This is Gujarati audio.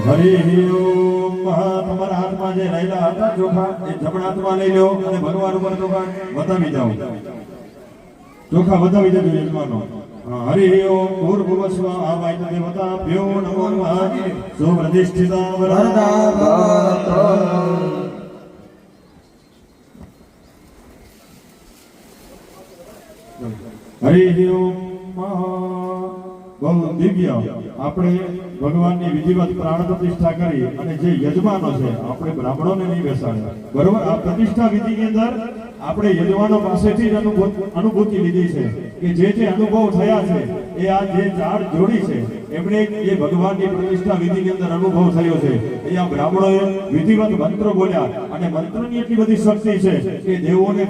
હરિ ઓમ. તમારા હાથમાં જે રહેલા હતા ચોખા એ જમણા હાથમાં લઈ લો અને ભગવાન ઉપર ચોખા વધાવી જાઓ. ચોખા વધાવી જજો યજમાનો. હરિ ઓમ ભૂર્ભુવસ્વ આવાય દેવતા ભ્યો નમો નમઃ સુપ્રતિષ્ઠિતા વરદા ભગવતો. હરિ ઓમ. બહુ દિવ્ય આપણે ભગવાનની વિધિવત પ્રાણ પ્રતિષ્ઠા કરી અને જે યજમાનો છે આપણે બ્રાહ્મણોને નહીં બેસાડે, બરોબર. આ પ્રતિષ્ઠા વિધિની અંદર આપણે યજમાનો પાસેથી જ અનુભૂતિ લીધી છે કે જે અનુભવ થયા છે એ આ જે ચાર જોડી છે એમણે જે ભગવાનની પ્રતિષ્ઠા વિધિની અંદર અનુભવ થયો છે. અહીંયા બ્રાહ્મણોએ વિધિવત મંત્રો બોલ્યા અને મંત્રની એટલી બધી શક્તિ છે કે દેવોને